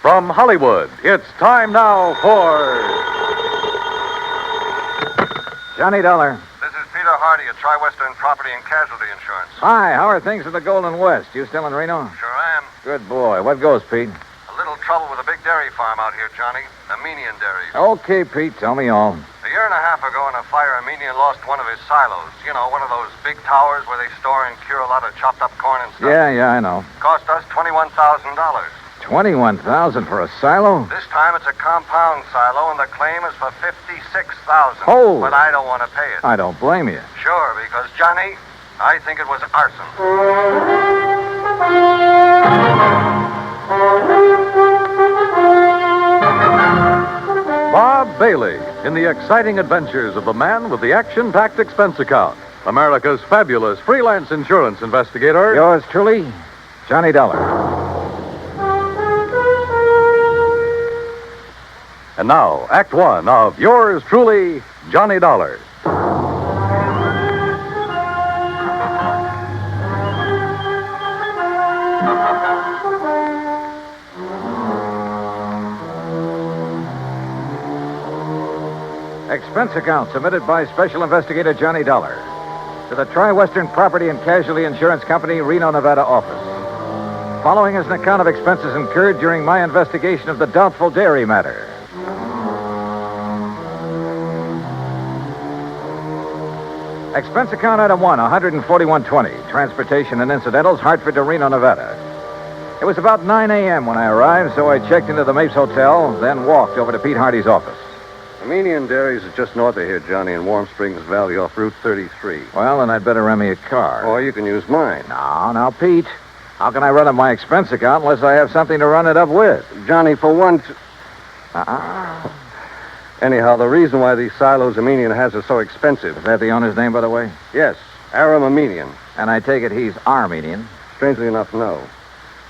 From Hollywood, it's time now for Johnny Dollar. This is Peter Hardy at Tri-Western Property and Casualty Insurance. Hi, how are things in the Golden West? You still in Reno? Sure am. Good boy. What goes, Pete? A little trouble with a big dairy farm out here, Johnny. Armenian Dairy. Okay, Pete, tell me all. A year and a half ago in a fire, Armenian lost one of his silos. You know, one of those big towers where they store and cure a lot of chopped up corn and stuff. Yeah, I know. Cost us $21,000. $21,000 for a silo? This time it's a compound silo, and the claim is for $56,000. Oh. But I don't want to pay it. I don't blame you. Sure, because, Johnny, I think it was arson. Bob Bailey in the exciting adventures of the man with the action-packed expense account. America's fabulous freelance insurance investigator. Yours truly, Johnny Dollar. And now, Act One of yours truly, Johnny Dollar. Expense account submitted by Special Investigator Johnny Dollar to the Tri-Western Property and Casualty Insurance Company, Reno, Nevada office. Following is an account of expenses incurred during my investigation of the Doubtful dairy matter. Expense account item 1, $141.20. Transportation and incidentals, Hartford to Reno, Nevada. It was about 9 a.m. when I arrived, so I checked into the Mapes Hotel, then walked over to Pete Hardy's office. Armenian Dairies is just north of here, Johnny, in Warm Springs Valley off Route 33. Well, then I'd better rent me a car. Or you can use mine. Now, Pete. How can I run up my expense account unless I have something to run it up with? Johnny, for once... Uh-uh. Anyhow, the reason why these silos Armenian has are so expensive... Is that the owner's name, by the way? Yes, Aram Armenian. And I take it he's Armenian. Strangely enough, no.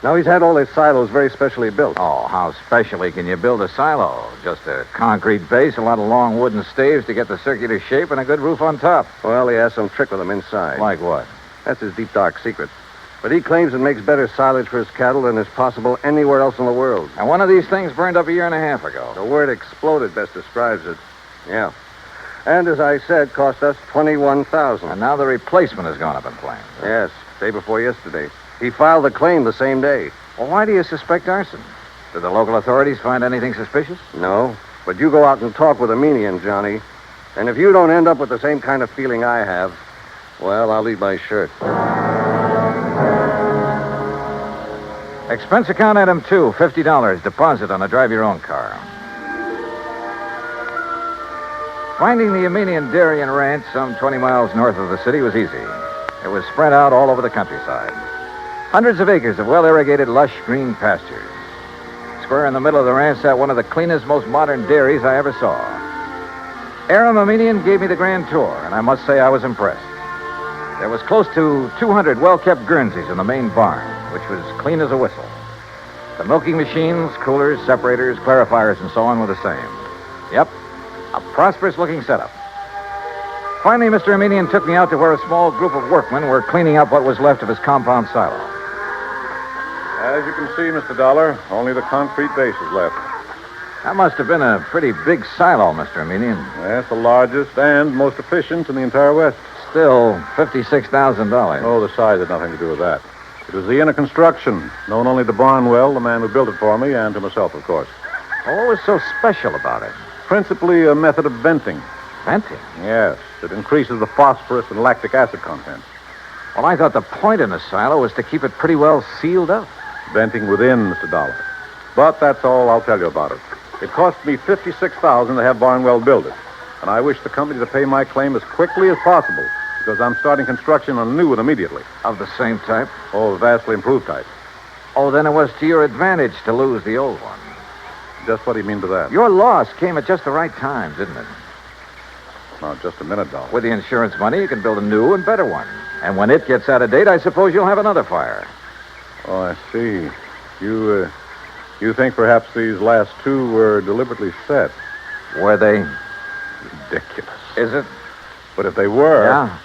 Now, he's had all his silos very specially built. Oh, how specially can you build a silo? Just a concrete base, a lot of long wooden staves to get the circular shape, and a good roof on top. Well, he has some trick with them inside. Like what? That's his deep, dark secret. But he claims it makes better silage for his cattle than is possible anywhere else in the world. And one of these things burned up a year and a half ago. The word exploded best describes it. Yeah. And as I said, cost us $21,000. And now the replacement has gone up in flames. Yes, day before yesterday. He filed the claim the same day. Well, why do you suspect arson? Did the local authorities find anything suspicious? No, but you go out and talk with Armenian, Johnny. And if you don't end up with the same kind of feeling I have, well, I'll leave my shirt. Expense account item 2, $50, deposit on a drive-your-own car. Finding the Armenian Dairy and Ranch some 20 miles north of the city was easy. It was spread out all over the countryside. Hundreds of acres of well-irrigated, lush green pastures. Square in the middle of the ranch sat one of the cleanest, most modern dairies I ever saw. Aram Armenian gave me the grand tour, and I must say I was impressed. There was close to 200 well-kept Guernseys in the main barn, which was clean as a whistle. The milking machines, coolers, separators, clarifiers, and so on were the same. Yep, a prosperous-looking setup. Finally, Mr. Armenian took me out to where a small group of workmen were cleaning up what was left of his compound silo. As you can see, Mr. Dollar, only the concrete base is left. That must have been a pretty big silo, Mr. Armenian. That's the largest and most efficient in the entire West. Still, $56,000. Oh, the size had nothing to do with that. It was the inner construction, known only to Barnwell, the man who built it for me, and to myself, of course. Oh, what was so special about it? Principally a method of venting. Venting? Yes, it increases the phosphorus and lactic acid content. Well, I thought the point in the silo was to keep it pretty well sealed up. Venting within, Mr. Dollar. But that's all I'll tell you about it. It cost me $56,000 to have Barnwell build it. And I wish the company to pay my claim as quickly as possible, because I'm starting construction on a new one immediately. Of the same type? Oh, vastly improved type. Oh, then it was to your advantage to lose the old one. Just what do you mean by that? Your loss came at just the right time, didn't it? Now, just a minute, Dollar. With the insurance money, you can build a new and better one. And when it gets out of date, I suppose you'll have another fire. Oh, I see. You think perhaps these last two were deliberately set? Were they? Ridiculous. Is it? But if they were... Yeah?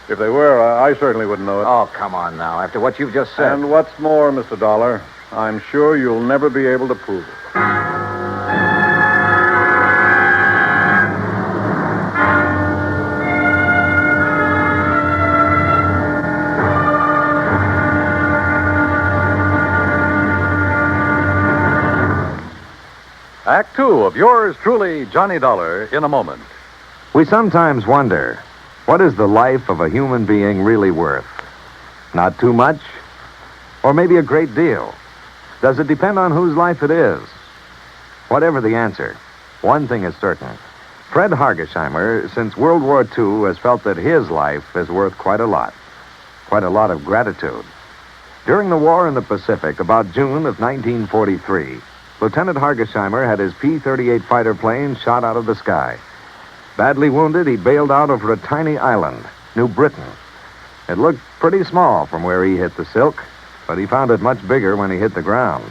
If they were, I certainly wouldn't know it. Oh, come on now. After what you've just said. And what's more, Mr. Dollar, I'm sure you'll never be able to prove it. Act two of yours truly, Johnny Dollar, in a moment. We sometimes wonder, what is the life of a human being really worth? Not too much? Or maybe a great deal? Does it depend on whose life it is? Whatever the answer, one thing is certain. Fred Hargesheimer, since World War II, has felt that his life is worth quite a lot of gratitude. During the war in the Pacific, about June of 1943, Lieutenant Hargesheimer had his P-38 fighter plane shot out of the sky. Badly wounded, he bailed out over a tiny island, New Britain. It looked pretty small from where he hit the silk, but he found it much bigger when he hit the ground.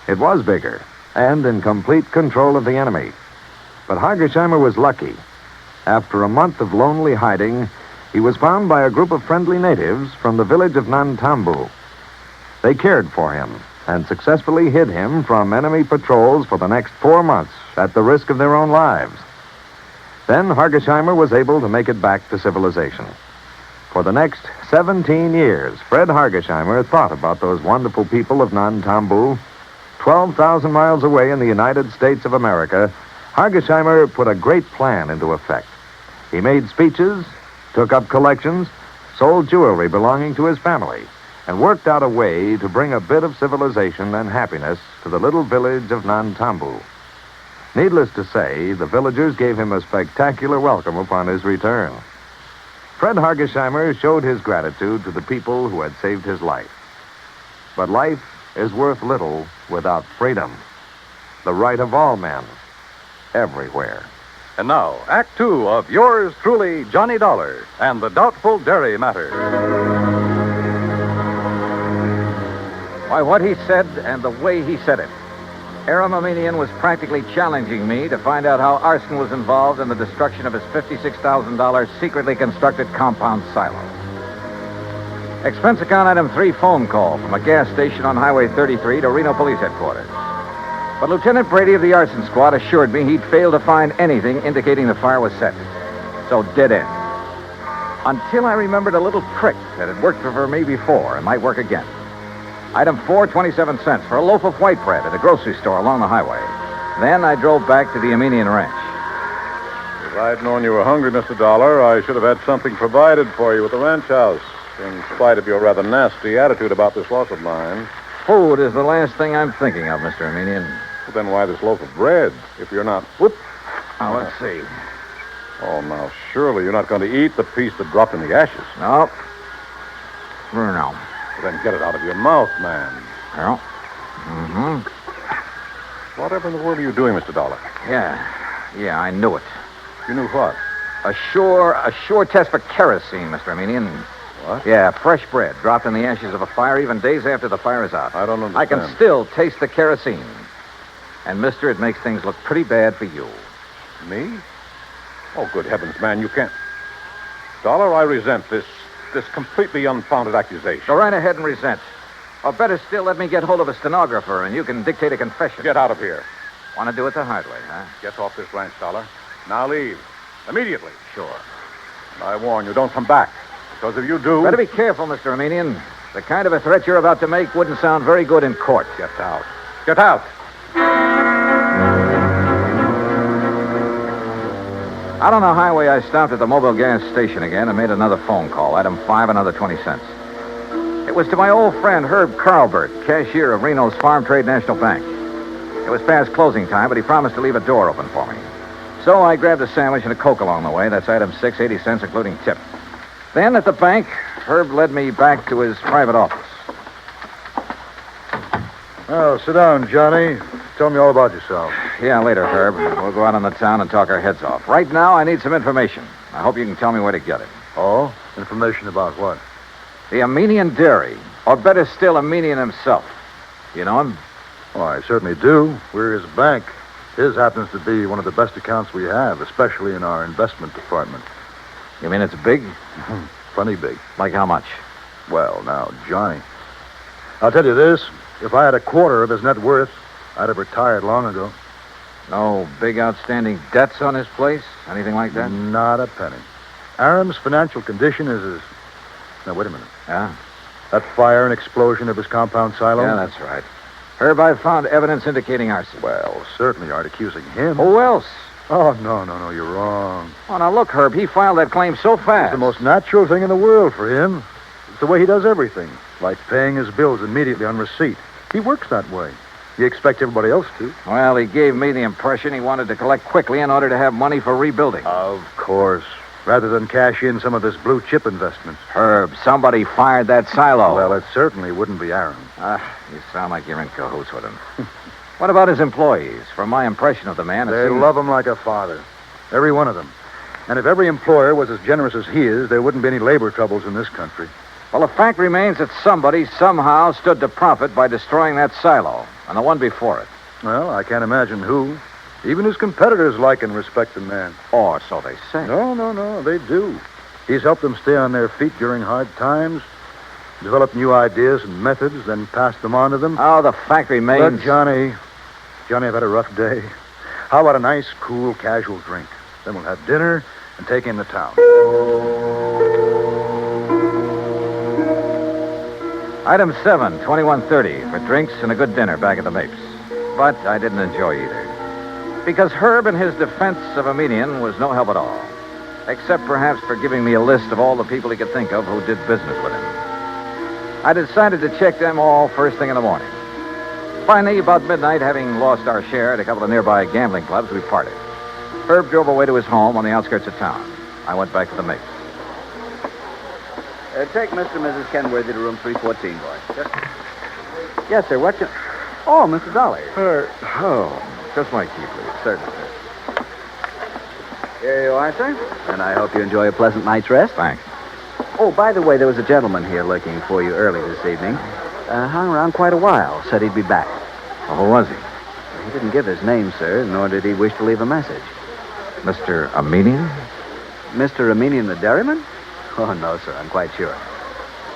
It was bigger, and in complete control of the enemy. But Hargesheimer was lucky. After a month of lonely hiding, he was found by a group of friendly natives from the village of Nantambu. They cared for him and successfully hid him from enemy patrols for the next 4 months at the risk of their own lives. Then Hargesheimer was able to make it back to civilization. For the next 17 years, Fred Hargesheimer thought about those wonderful people of Nantambu. 12,000 miles away in the United States of America, Hargesheimer put a great plan into effect. He made speeches, took up collections, sold jewelry belonging to his family, and worked out a way to bring a bit of civilization and happiness to the little village of Nantambu. Needless to say, the villagers gave him a spectacular welcome upon his return. Fred Hargesheimer showed his gratitude to the people who had saved his life. But life is worth little without freedom, the right of all men, everywhere. And now, Act two of yours truly, Johnny Dollar, and the Doubtful Dairy Matter. Why, what he said and the way he said it. Aram Aminian was practically challenging me to find out how arson was involved in the destruction of his $56,000 secretly constructed compound silo. Expense account item 3 phone call from a gas station on Highway 33 to Reno Police Headquarters. But Lieutenant Brady of the arson squad assured me he'd failed to find anything indicating the fire was set. So dead end. Until I remembered a little trick that had worked for me before and might work again. Item 4, 27 cents for a loaf of white bread at a grocery store along the highway. Then I drove back to the Aminian Ranch. If I'd known you were hungry, Mr. Dollar, I should have had something provided for you at the ranch house, in spite of your rather nasty attitude about this loss of mine. Food is the last thing I'm thinking of, Mr. Aminian. Well, then why this loaf of bread, if you're not... Whoop. Now, let's see. Oh, now, surely you're not going to eat the piece that dropped in the ashes. No. No. Well, then get it out of your mouth, man. Well. Mm-hmm. Whatever in the world are you doing, Mr. Dollar? Yeah, I knew it. You knew what? A sure test for kerosene, Mr. Aminian. What? Yeah, fresh bread dropped in the ashes of a fire even days after the fire is out. I don't understand. I can still taste the kerosene. And, mister, it makes things look pretty bad for you. Me? Oh, good heavens, man, you can't... Dollar, I resent this completely unfounded accusation. Go right ahead and resent. Or better still, let me get hold of a stenographer and you can dictate a confession. Get out of here. Want to do it the hard way, huh? Get off this ranch, Dollar. Now leave. Immediately. Sure. And I warn you, don't come back. Because if you do... Better be careful, Mr. Aminian. The kind of a threat you're about to make wouldn't sound very good in court. Get out. Get out. Out on the highway, I stopped at the Mobile gas station again and made another phone call. Item 5, another 20 cents. It was to my old friend Herb Carlbert, cashier of Reno's Farm Trade National Bank. It was past closing time, but he promised to leave a door open for me. So I grabbed a sandwich and a Coke along the way. That's item 6, 80 cents, including tip. Then at the bank, Herb led me back to his private office. Well, sit down, Johnny. Tell me all about yourself. Yeah, later, Herb. We'll go out on the town and talk our heads off. Right now, I need some information. I hope you can tell me where to get it. Oh? Information about what? The Aminian Dairy, or better still, Aminian himself. You know him? Oh, I certainly do. We're his bank. His happens to be one of the best accounts we have, especially in our investment department. You mean it's big? Plenty big. Like how much? Well, now, Johnny, I'll tell you this. If I had a quarter of his net worth, I'd have retired long ago. No big outstanding debts on his place? Anything like that? Not a penny. Aram's financial condition is as... Now, wait a minute. Yeah? That fire and explosion of his compound silo? Yeah, that's right. Herb, I found evidence indicating arson. Well, certainly aren't accusing him. Who else? Oh, no, you're wrong. Oh, now look, Herb, he filed that claim so fast. It's the most natural thing in the world for him. It's the way he does everything, like paying his bills immediately on receipt. He works that way. You expect everybody else to. Well, he gave me the impression he wanted to collect quickly in order to have money for rebuilding. Of course. Rather than cash in some of this blue chip investments. Herb, somebody fired that silo. Well, it certainly wouldn't be Aram. You sound like you're in cahoots with him. What about his employees? From my impression of the man, They love him like a father. Every one of them. And if every employer was as generous as he is, there wouldn't be any labor troubles in this country. Well, the fact remains that somebody somehow stood to profit by destroying that silo, and the one before it. Well, I can't imagine who. Even his competitors like and respect the man. Or so they say. No, they do. He's helped them stay on their feet during hard times, develop new ideas and methods, then pass them on to them. Oh, the fact remains... Look, Johnny, I've had a rough day. How about a nice, cool, casual drink? Then we'll have dinner and take in the town. Item 7, 2130, for drinks and a good dinner back at the Mapes. But I didn't enjoy either. Because Herb in his defense of a median was no help at all. Except perhaps for giving me a list of all the people he could think of who did business with him. I decided to check them all first thing in the morning. Finally, about midnight, having lost our share at a couple of nearby gambling clubs, we parted. Herb drove away to his home on the outskirts of town. I went back to the Mapes. Take Mr. and Mrs. Kenworthy to room 314, boys. Yes, sir. What's your... Oh, Mr. Dollar. Just my key, please. Certainly, sir. Here you are, sir. And I hope you enjoy a pleasant night's rest. Thanks. Oh, by the way, there was a gentleman here looking for you early this evening. Hung around quite a while. Said he'd be back. Oh, who was he? He didn't give his name, sir, nor did he wish to leave a message. Mr. Armenian? Mr. Armenian the dairyman? Oh, no, sir. I'm quite sure.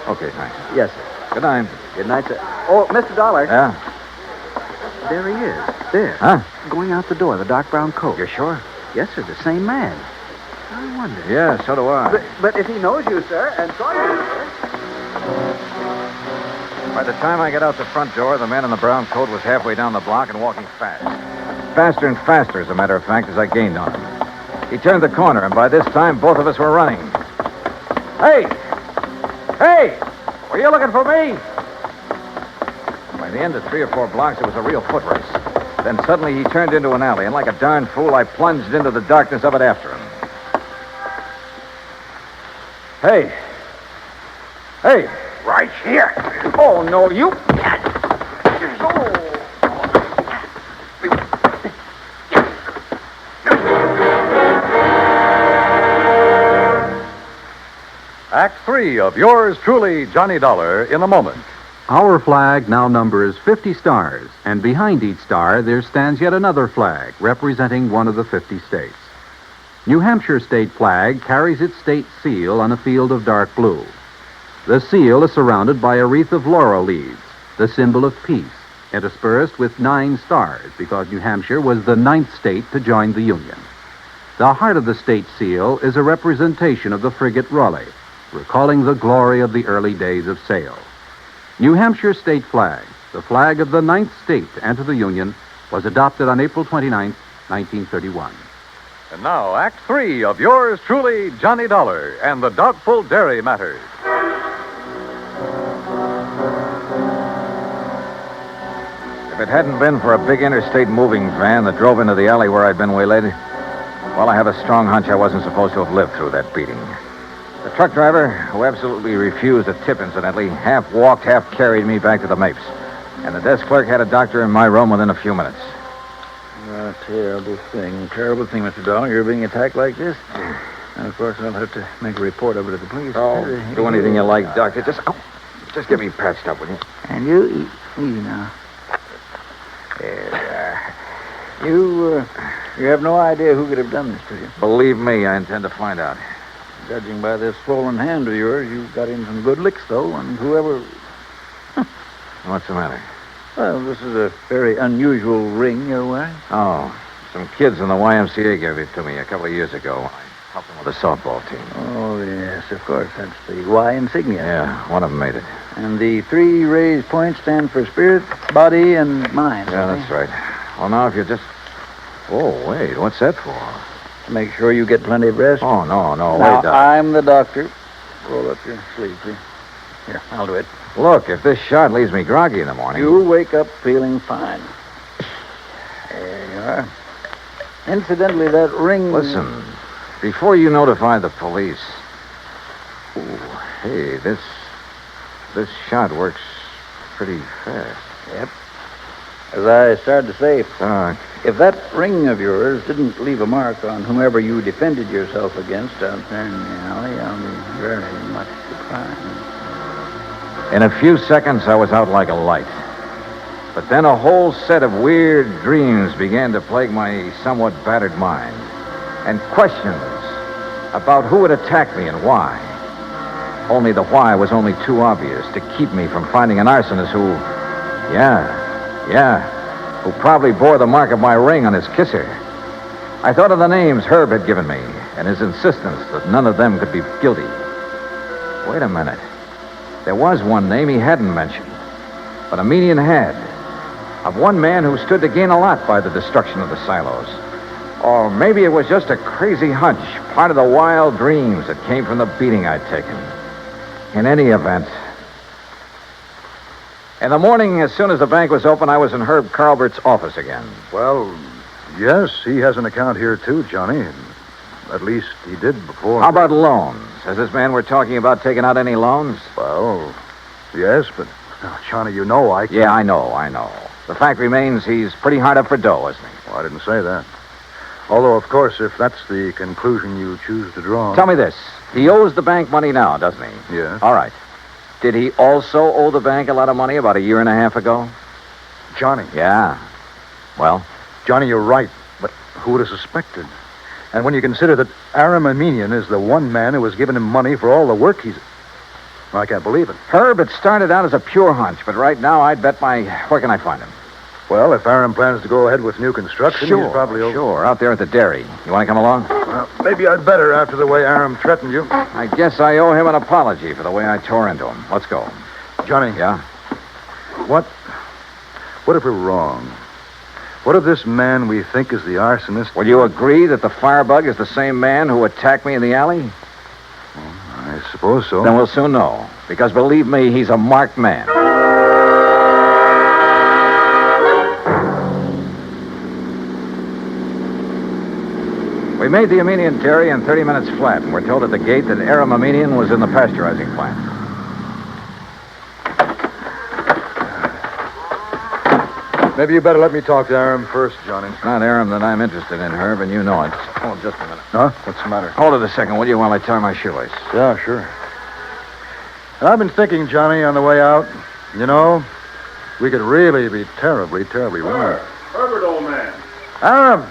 Okay, thanks. Yes, sir. Good night. Good night, sir. Oh, Mr. Dollar. Yeah? There he is. There. Huh? Going out the door, the dark brown coat. You're sure? Yes, sir. The same man. I wonder. Yeah, so do I. But if he knows you, sir, and saw you, sir... By the time I got out the front door, the man in the brown coat was halfway down the block and walking fast. Faster and faster, as a matter of fact, as I gained on him. He turned the corner, and by this time, both of us were running. Hey! Hey! Were you looking for me? By the end of 3 or 4 blocks, it was a real foot race. Then suddenly he turned into an alley, and like a darn fool, I plunged into the darkness of it after him. Hey! Hey! Right here. Oh, no, you... Act 3 of yours truly, Johnny Dollar, in a moment. Our flag now numbers 50 stars, and behind each star there stands yet another flag representing one of the 50 states. New Hampshire state flag carries its state seal on a field of dark blue. The seal is surrounded by a wreath of laurel leaves, the symbol of peace, interspersed with 9 stars because New Hampshire was the 9th state to join the Union. The heart of the state seal is a representation of the frigate Raleigh, recalling the glory of the early days of sail. New Hampshire state flag, the flag of the 9th state to enter the Union, was adopted on April 29, 1931. And now, Act 3 of yours truly, Johnny Dollar, and the Doubtful Dairy Matters. If it hadn't been for a big interstate moving van that drove into the alley where I'd been waylaid, well, I have a strong hunch I wasn't supposed to have lived through that beating. The truck driver, who absolutely refused a tip, incidentally, half walked, half carried me back to the Mapes. And the desk clerk had a doctor in my room within a few minutes. Terrible thing, Mr. Dollar. You're being attacked like this. And, of course, I'll have to make a report over to the police. Oh, do anything you like, Doctor. Just get me patched up, will you? And you, easy now. You have no idea who could have done this to you. Believe me, I intend to find out. Judging by this swollen hand of yours, you got in some good licks, though, and whoever... What's the matter? Well, this is a very unusual ring you're wearing. Oh, some kids in the YMCA gave it to me a couple of years ago. I helped them with a softball team. Oh, yes, of course. That's the Y insignia. Yeah, one of them made it. And the 3 raised points stand for spirit, body, and mind. Yeah, that's right. Well, now, if you just... Oh, wait, what's that for? To make sure you get plenty of rest. Oh, no, Now, wait, Doc. I'm the doctor. Roll up your sleeve, please. Here, I'll do it. Look, if this shot leaves me groggy in the morning... You wake up feeling fine. There you are. Incidentally, that ring... Listen, before you notify the police... Ooh, hey, this shot works pretty fast. Yep. As I started to say, Doc, if that ring of yours didn't leave a mark on whomever you defended yourself against out there in the alley, I'll be very much surprised. in a few seconds, I was out like a light. But then a whole set of weird dreams began to plague my somewhat battered mind. And questions about who had attacked me and why. Only the why was only too obvious to keep me from finding an arsonist who, who probably bore the mark of my ring on his kisser. I thought of the names Herb had given me and his insistence that none of them could be guilty. Wait a minute. There was one name he hadn't mentioned, but a median had, of one man who stood to gain a lot by the destruction of the silos. Or maybe it was just a crazy hunch, part of the wild dreams that came from the beating I'd taken. In any event, in the morning, as soon as the bank was open, I was in Herb Carlbert's office again. Well, yes, he has an account here, too, Johnny. At least he did before. How about loans? Has this man we're talking about taken out any loans? Well, yes, but, Johnny, you know I can't... Yeah, I know. The fact remains he's pretty hard up for dough, isn't he? Well, I didn't say that. Although, of course, if that's the conclusion you choose to draw... Tell me this. He owes the bank money now, doesn't he? Yes. All right. Did he also owe the bank a lot of money about a year and a half ago? Johnny. Yeah. Well? Johnny, you're right, but who would have suspected? And when you consider that Aram Aminian is the one man who has given him money for all the work he's... I can't believe it. Herb, it started out as a pure hunch, but right now I'd bet my... Where can I find him? Well, if Aram plans to go ahead with new construction, he's probably... Sure, out there at the dairy. You want to come along? Well, maybe I'd better after the way Aram threatened you. I guess I owe him an apology for the way I tore into him. Let's go. Johnny. Yeah? What if we're wrong? What if this man we think is the arsonist... Will you agree that the firebug is the same man who attacked me in the alley? I suppose so. Then we'll soon know. Because believe me, he's a marked man. We made the Aminian dairy in 30 minutes flat, and we're told at the gate that Aram Aminian was in the pasteurizing plant. Maybe you better let me talk to Aram first, Johnny. It's not Aram that I'm interested in, Herb, and you know it. Hold on just a minute. Huh? What's the matter? Hold it a second, will you, while I tie my shoelace? Yeah, sure. I've been thinking, Johnny, on the way out, you know, we could really be terribly, terribly wrong. Herbert, old man. Aram,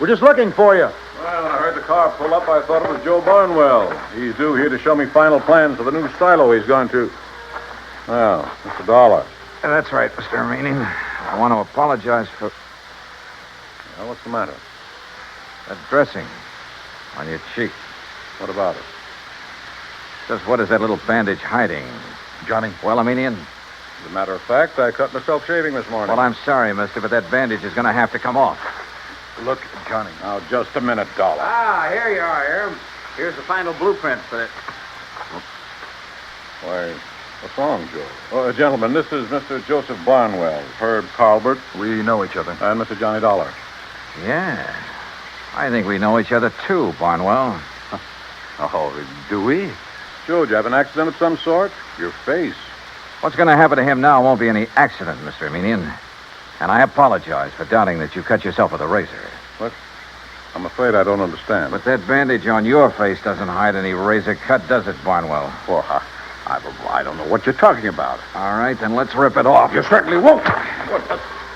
we're just looking for you. Well, when I heard the car pull up, I thought it was Joe Barnwell. He's due here to show me final plans for the new silo he's going to. Well, Mr. Dollar. That's right, Mr. Aminian. I want to apologize for Well, what's the matter? that dressing on your cheek. What about it? Just what is that little bandage hiding? Johnny. Well, Aminian? As a matter of fact, I cut myself shaving this morning. Well, I'm sorry, mister, but that bandage is going to have to come off. Look, Johnny. Now, just a minute, Dollar. Ah, here you are, Aram. Here's the final blueprint for it. Why, what's wrong, Joe? Oh, gentlemen, this is Mr. Joseph Barnwell, Herb Carlbert, We know each other. and Mr. Johnny Dollar. Yeah. I think we know each other, too, Barnwell. Oh, do we? Joe, did you have an accident of some sort? Your face. What's going to happen to him now won't be any accident, Mr. Aminian. And I apologize for doubting that you cut yourself with a razor. I'm afraid I don't understand. But that bandage on your face doesn't hide any razor cut, does it, Barnwell? Well, I don't know what you're talking about. All right, then let's rip it off. You certainly won't.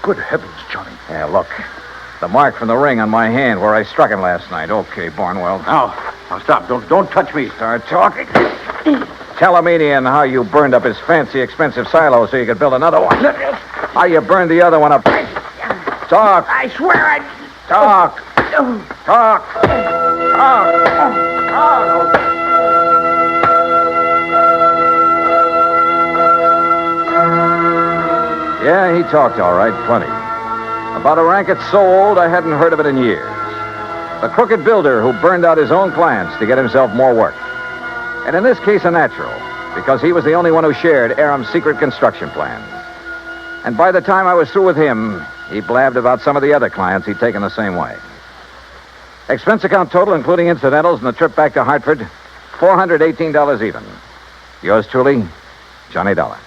Good heavens, Johnny. Yeah, look. The mark from the ring on my hand where I struck him last night. Okay, Barnwell. Now stop. Don't touch me. Start talking. Tell Aminian how you burned up his fancy, expensive silo so you could build another one. How you burned the other one up? Talk. I swear I... Talk. Talk. Yeah, he talked all right, plenty. About a racket so old I hadn't heard of it in years. The crooked builder who burned out his own clients to get himself more work. And in this case, a natural, because he was the only one who shared Aram's secret construction plans. And by the time I was through with him, he blabbed about some of the other clients he'd taken the same way. Expense account total, including incidentals and the trip back to Hartford, $418 even. Yours truly, Johnny Dollar.